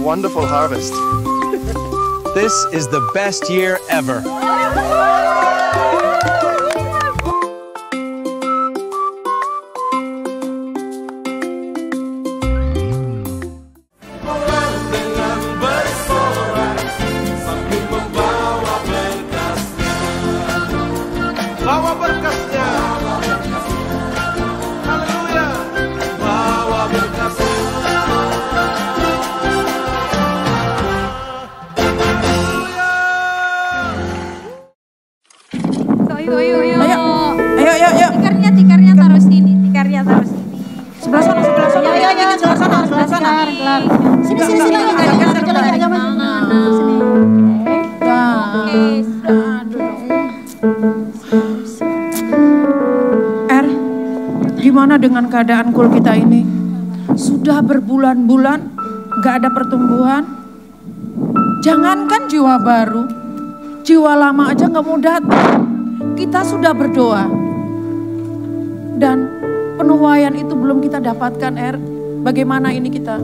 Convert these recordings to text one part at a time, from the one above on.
wonderful harvest. This is the best year ever. Bawa berkasnya. Haleluya. Bawa berkasnya. Ayo. Tikarnya taruh sini. Sebelah sana. Sebelah sana. Sini. Gimana dengan keadaan kul kita ini? Sudah berbulan-bulan gak ada pertumbuhan. Jangankan jiwa baru, jiwa lama aja gak mau datang. Kita sudah berdoa dan penuaian itu belum kita dapatkan. Bagaimana ini kita?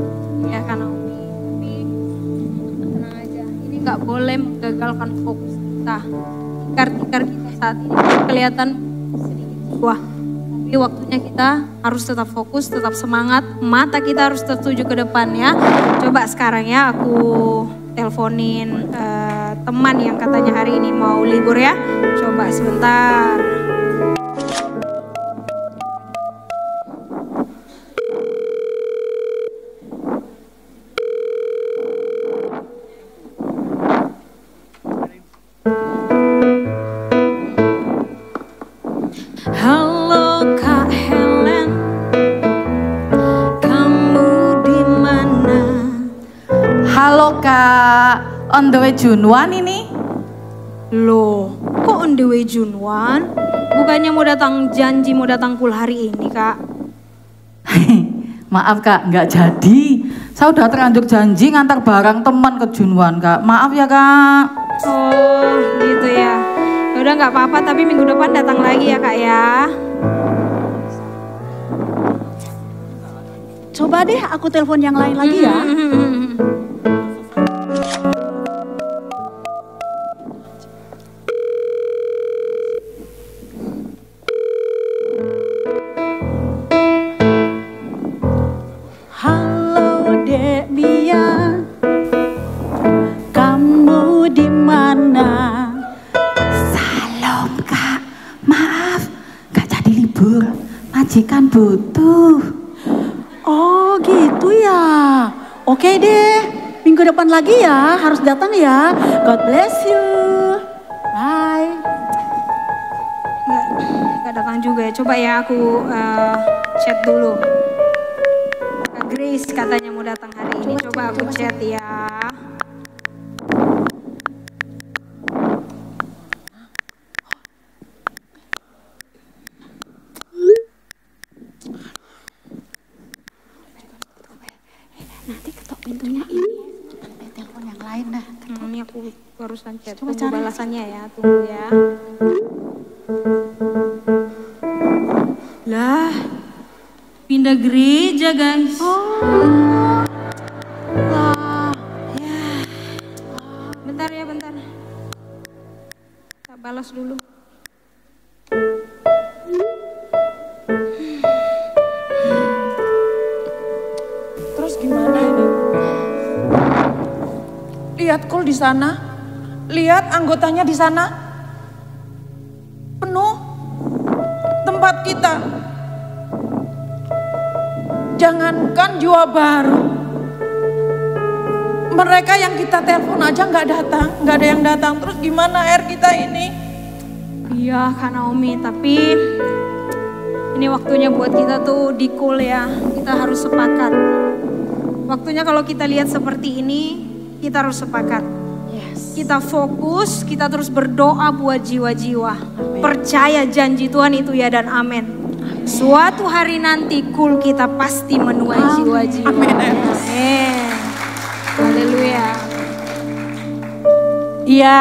Ya kan Naomi, tenang aja. Ini gak boleh menggagalkan fokus kita. Tikar kita saat ini kelihatan sedikit. Wah, tapi waktunya kita harus tetap fokus, tetap semangat. Mata kita harus tertuju ke depan ya. Coba sekarang ya aku teleponin teman yang katanya hari ini mau libur ya. Coba sebentar. Halo Kak Helen, kamu di mana? Halo Kak, on the way Junwan ini. Loh, kok on the way Junwan? Bukannya mau datang janji mau datang kul hari ini Kak? Maaf Kak, nggak jadi. Saya udah terlanjur janji ngantar barang teman ke Junwan Kak. Maaf ya Kak. Oh gitu ya. Udah nggak apa-apa, tapi minggu depan datang lagi ya Kak ya. Coba deh aku telepon yang lain lagi ya. Halo Dek Mia, kamu di mana? Salam Kak, maaf nggak jadi libur. Majikan butuh. Oh gitu ya. Oke deh, minggu depan lagi ya, harus datang ya. God bless you. Bye. Nggak datang juga ya. Coba ya aku chat dulu. Kak Grace katanya mau datang hari ini. Coba aku chat ya. Nanti ketok pintunya ini. Telepon yang lain dah. Ini aku barusan chat. Coba Tunggu cari. balasannya ya. Tunggu ya. Lah, pindah gereja guys. Oh. Lah. Ya. Bentar ya, bentar. Tak balas dulu. Terus gimana ini? Lihat kul di sana, lihat anggotanya di sana, penuh tempat kita. Jangankan jiwa baru, mereka yang kita telepon aja nggak datang, nggak ada yang datang. Terus gimana kita ini? Iya Kak Naomi, tapi ini waktunya buat kita tuh di kul ya. Kita harus sepakat. Waktunya kalau kita lihat seperti ini, kita harus sepakat. Yes. Kita fokus, kita terus berdoa buat jiwa-jiwa. Percaya janji Tuhan itu ya dan amin. Suatu hari nanti kul kita pasti menuai jiwa-jiwa. Amin. Amin. Haleluya. Iya,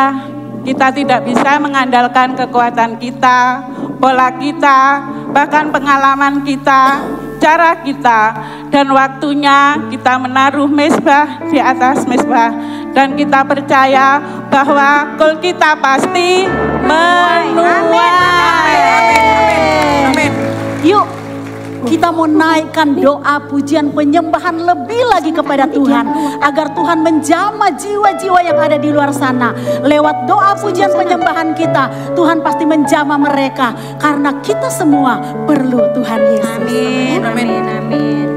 kita tidak bisa mengandalkan kekuatan kita, pola kita, bahkan pengalaman kita. cara kita, dan waktunya kita menaruh mezbah di atas mezbah, dan kita percaya bahwa goal kita pasti menuai. Amin. Yuk, kita mau naikkan doa pujian penyembahan lebih lagi kepada Tuhan. Agar Tuhan menjamah jiwa-jiwa yang ada di luar sana. Lewat doa pujian penyembahan kita, Tuhan pasti menjamah mereka. Karena kita semua perlu Tuhan Yesus. Amin, amin, amin.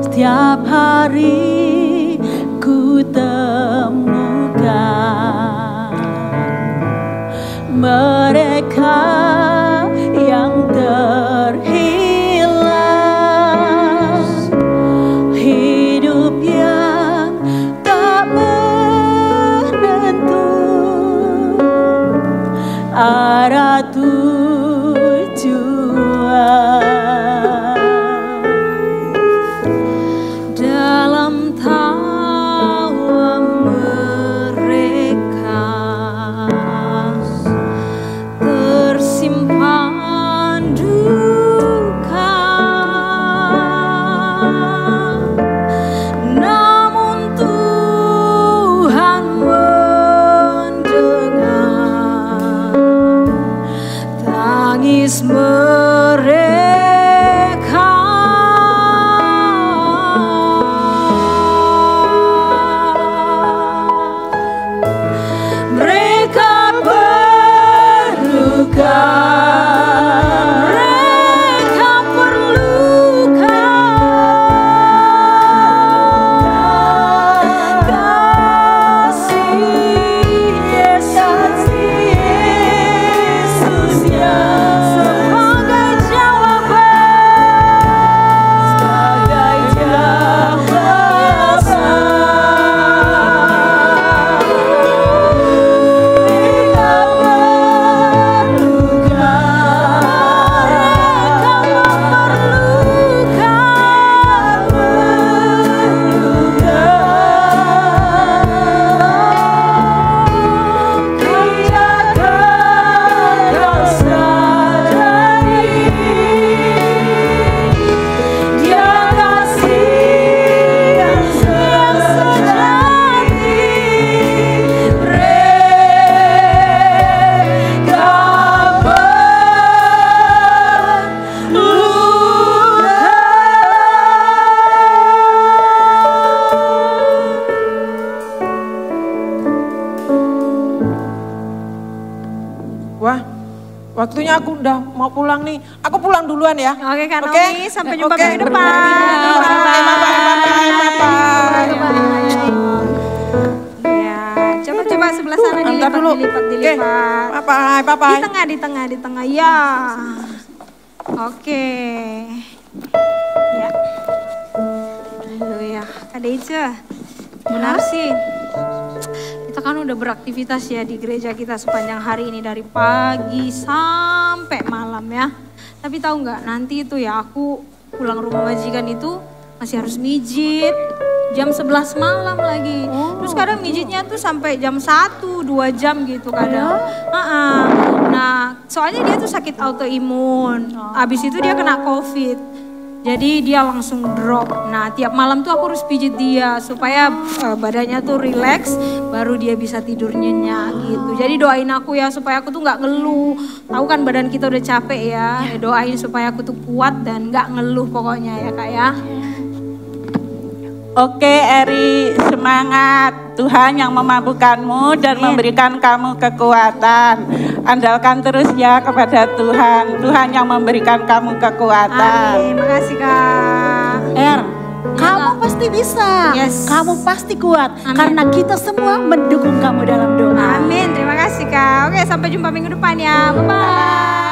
Setiap hari ku temukan mereka yang terhilang, hidup yang tak menentu, arah tujuan. Dalam tawa mereka tersimpan duka, namun Tuhan mendengar tangis mereka. Mereka perlukan, mereka perlukan kasih Yesus yang sebagai jawaban, sebagai jawaban. Wah, waktunya aku udah mau pulang nih. Aku pulang duluan ya. Oke Kak Naomi, sampai jumpa minggu depan. Ya, coba sebelah sana dilipat. Bye. Di tengah. Ya. Oke. Ya. Haleluya. Kak Deice, benar sih. Kita kan udah beraktivitas ya di gereja kita sepanjang hari ini dari pagi sampai malam ya. Tapi tahu nggak, nanti itu ya aku pulang rumah majikan itu masih harus mijit jam 11 malam lagi. Terus kadang mijitnya tuh sampai jam 1-2 jam gitu kadang. Nah, soalnya dia tuh sakit autoimun. Abis itu dia kena COVID. Jadi dia langsung drop. Nah, tiap malam tuh aku harus pijit dia supaya badannya tuh relax, baru dia bisa tidur nyenyak gitu. Jadi doain aku ya supaya aku tuh nggak ngeluh. Tahu kan badan kita udah capek ya. Doain supaya aku tuh kuat dan nggak ngeluh pokoknya ya Kak ya. Oke Eri, semangat. Tuhan yang memampukanmu dan memberikan kamu kekuatan. Andalkan terus ya kepada Tuhan. Tuhan yang memberikan kamu kekuatan. Amin, makasih Kak. Kamu pasti bisa. Yes. Kamu pasti kuat. Amin. Karena kita semua mendukung kamu dalam doa. Amin, terima kasih Kak. Oke, sampai jumpa minggu depan ya. Bye-bye.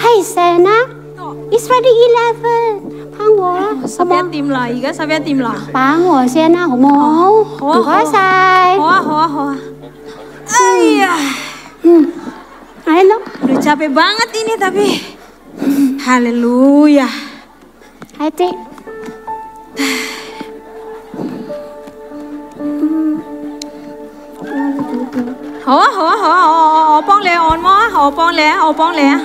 Hey Sena, it's ready 11. 幫我，十一點啦，而家11點啦。幫我先啦，好冇？好啊，唔該晒。好啊，好啊，好啊。Ayah, Halo. udah capek banget ini tapi. Haleluya. Hati. Opong le on mo, opong le. Haleluya.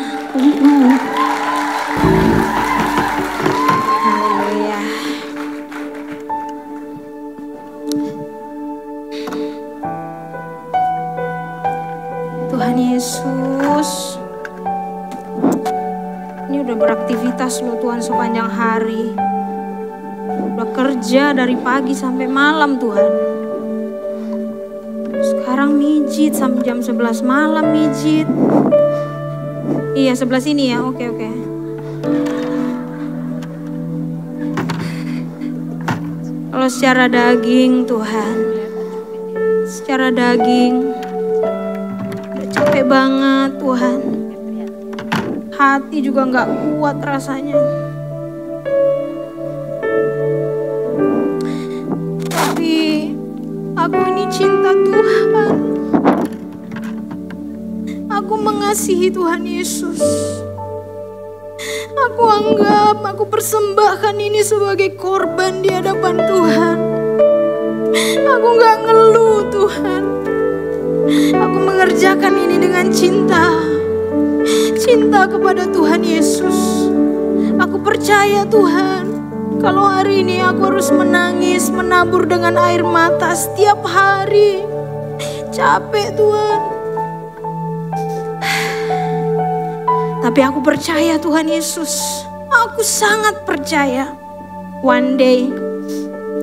Tuhan Yesus, ini udah beraktivitas lo Tuhan sepanjang hari. Udah kerja dari pagi sampai malam Tuhan. Sekarang mijit sampai jam 11 malam mijit. Iya, sebelah sini ya, oke. Kalau secara daging Tuhan, secara daging, udah capek banget Tuhan. Hati juga gak kuat rasanya. Tapi aku ini cinta Tuhan. Aku mengasihi Tuhan Yesus. Aku persembahkan ini sebagai korban di hadapan Tuhan. Aku gak ngeluh Tuhan. Aku mengerjakan ini dengan cinta. Cinta kepada Tuhan Yesus. Aku percaya Tuhan, kalau hari ini aku harus menangis, menabur dengan air mata setiap hari. Capek Tuhan. Tapi aku percaya Tuhan Yesus. Aku sangat percaya. One day,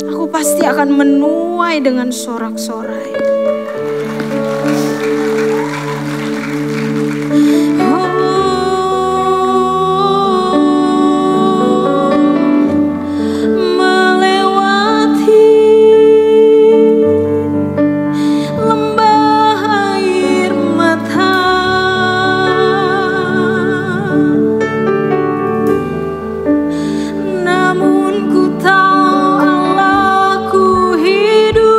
aku pasti akan menuai dengan sorak-sorai. Namun ku tahu Allahku hidup.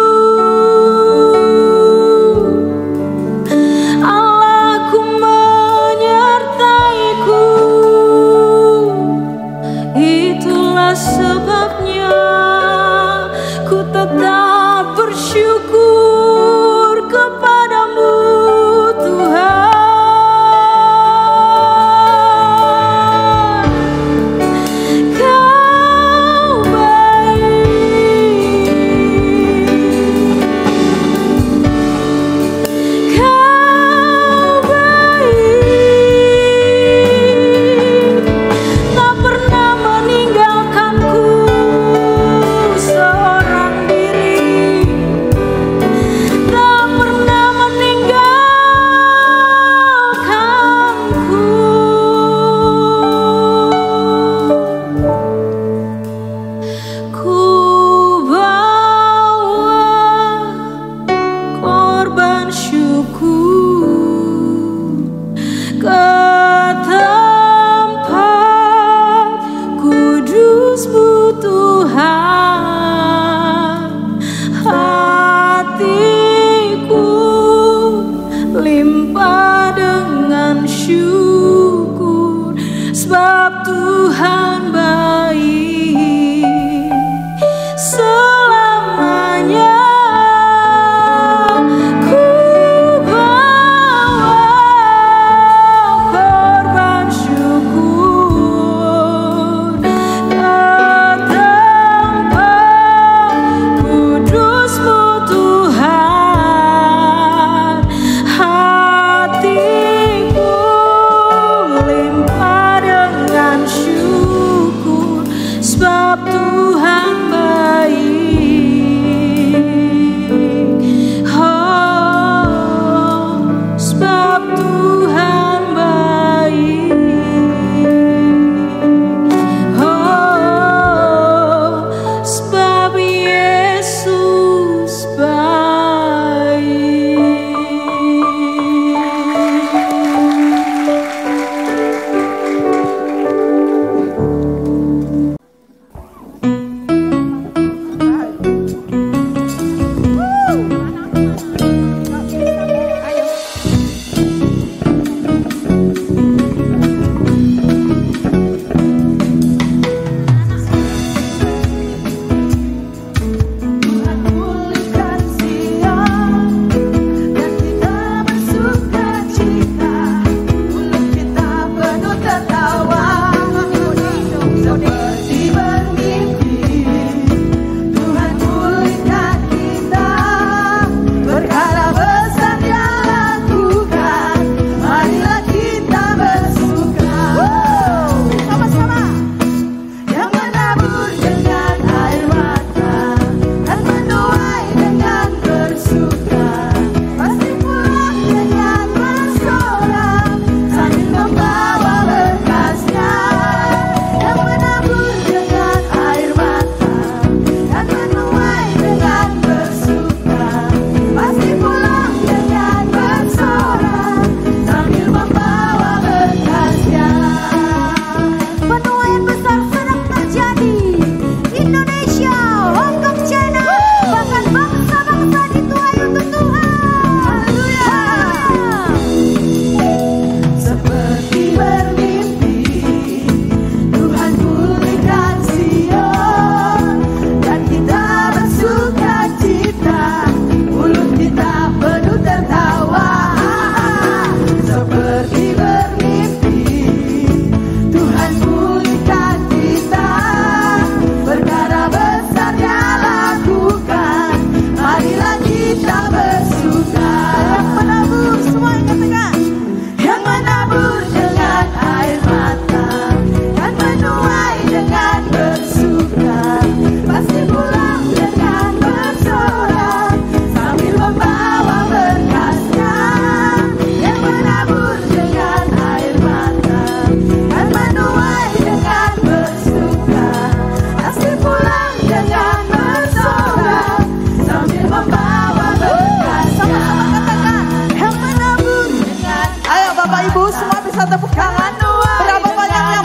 Bisa tepuk tangan. Berapa banyak yang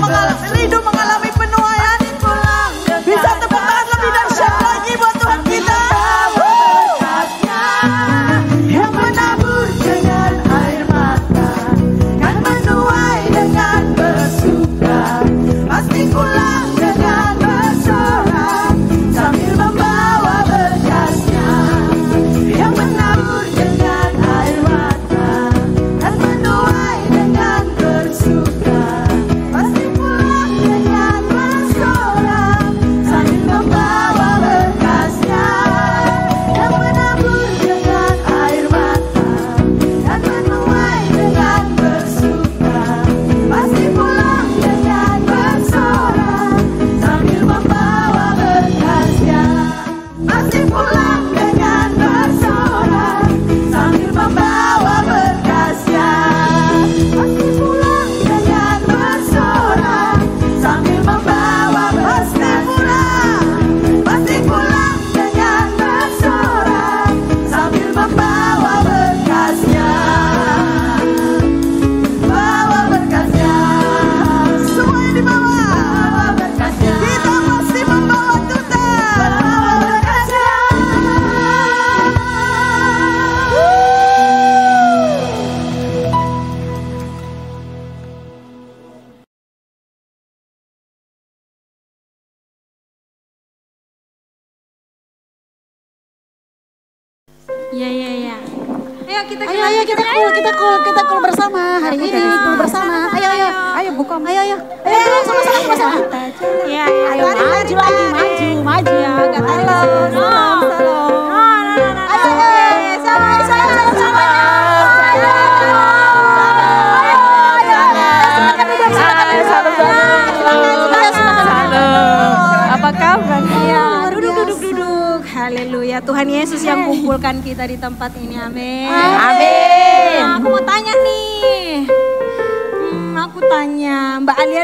rindu mengalami penuaian? Bisa tepuk tangan lebih dahsyat lagi buat Tuhan kita. Yang menabur dengan air mata kan menuai dengan bersuka. Pasti pulang dengan bersorak sambil membawa berkasnya. Yang menabur dengan air mata kan menuai dengan bersuka. Pasti pulang dengan bersorak sambil membawa berkasnya. Yang menabur dengan air mata dan menuai dengan bersuka. Pasti pulang dengan bersorak sambil membawa berkasnya. Pasti pulang dengan bersorak sambil membawa berkasnya. Pasti pulang dengan bersorak sambil membawa pasti pulang dengan bersorak sambil membawa berkasnya. Bawa berkasnya, semuanya dibawa berkasnya. Kita pasti membawa Tuhan. Bawa berkasnya. Ya. Ayo kita Kita cool bersama hari ini, cool bersama. Ayo buka. Ayo sama-sama. Ya. Ayo maju lagi, maju. Ya, agak tarik. Salam. Apa kabar? Iya, duduk. Haleluya. Tuhan Yesus yang kumpulkan kita di tempat ini. Amin. Nah, aku mau tanya nih. Aku tanya Mbak Alia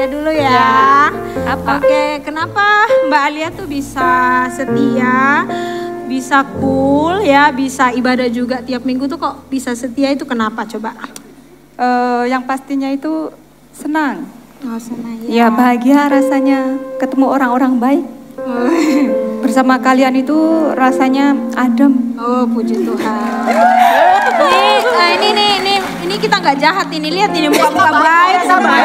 dulu ya. Apa? Oke, kenapa Mbak Alia tuh bisa setia, bisa cool ya, bisa ibadah juga tiap minggu tuh kok bisa setia itu kenapa coba? Yang pastinya itu senang. Oh, senang Ya bahagia rasanya ketemu orang-orang baik. Bersama kalian itu rasanya adem. Oh, puji Tuhan. Ini kita nggak jahat ini, lihat ini muka-muka baik semua.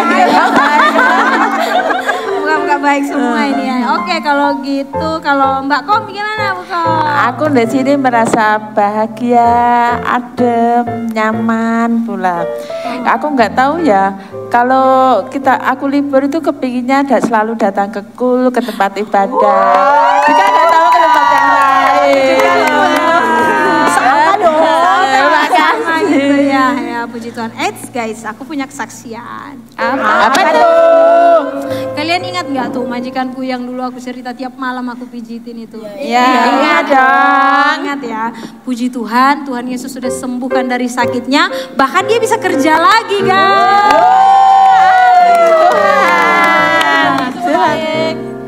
Muka-muka baik semua ini ya. Oke, kalau gitu, kalau Mbak Kom gimana Bu Kom? Aku di sini merasa bahagia, adem, nyaman pula. Aku nggak tahu ya, kalau aku libur itu kepinginnya selalu datang ke KUL, ke tempat ibadah. Kita nggak tahu ke tempat yang lain. Sama dong. Sama gitu ya, puji Tuhan. Guys, aku punya kesaksian. Apa tuh? Kalian ingat nggak tuh majikanku yang dulu aku cerita tiap malam aku pijitin itu? Iya, ingat dong. Ingat ya, puji Tuhan, Tuhan Yesus sudah sembuhkan dari sakitnya, bahkan dia bisa kerja lagi guys. Tuhan.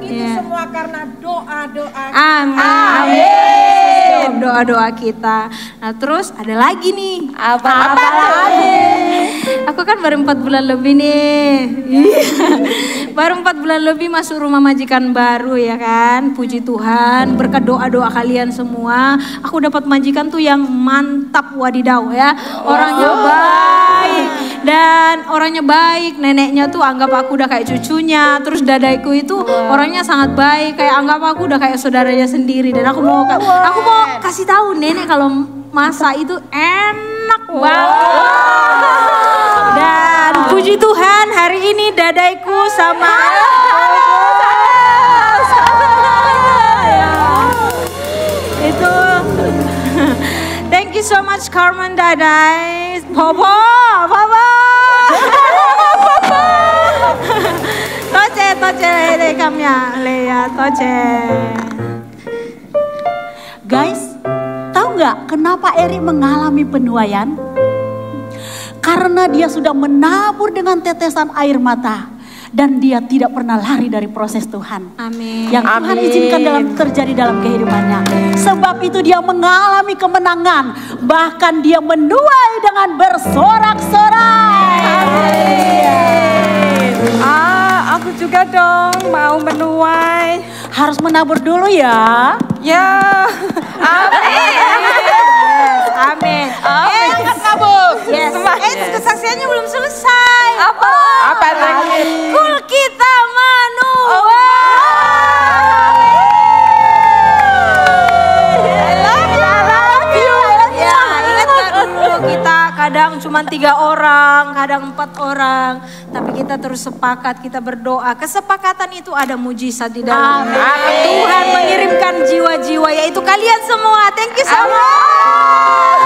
Itu semua karena doa-doa. Amin. Doa-doa kita. Nah terus ada lagi nih. Apa lagi? Aku kan baru 4 bulan lebih nih. Baru 4 bulan lebih masuk rumah majikan baru ya kan. Puji Tuhan, berkat doa-doa kalian semua, aku dapat majikan tuh yang mantap wadidaw ya. Orangnya baik. Dan orangnya baik, neneknya tuh anggap aku udah kayak cucunya. Terus dadaiku itu orangnya sangat baik, kayak anggap aku udah kayak saudaranya sendiri. Dan aku mau kasih tahu nenek kalau masak itu enak banget. Dan puji Tuhan hari ini dadaiku sama itu. Thank you so much Carmen Dadai. Popo. Toce kamya Lea toce. Guys, tahu nggak kenapa Eri mengalami penuaian? Karena dia sudah menabur dengan tetesan air mata. Dan dia tidak pernah lari dari proses Tuhan. Amin. Yang Tuhan izinkan terjadi dalam kehidupannya. Sebab itu dia mengalami kemenangan. Bahkan dia menuai dengan bersorak-sorak. Aku juga dong mau menuai. Harus menabur dulu ya. Ya. Amin. Angkat nabur. Yes. Kesaksiannya belum selesai. Apa lagi? Kul kita menuai. Kita kadang cuma 3 orang, kadang 4 orang, tapi kita terus sepakat, kita berdoa. Kesepakatan itu ada mujizat di dalamnya. Tuhan mengirimkan jiwa-jiwa, yaitu kalian semua. Thank you so much.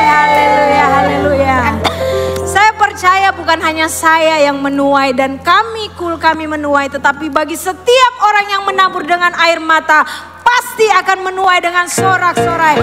Haleluya, haleluya. Saya percaya bukan hanya saya yang menuai dan kami menuai, tetapi bagi setiap orang yang menabur dengan air mata, pasti akan menuai dengan sorak-sorai.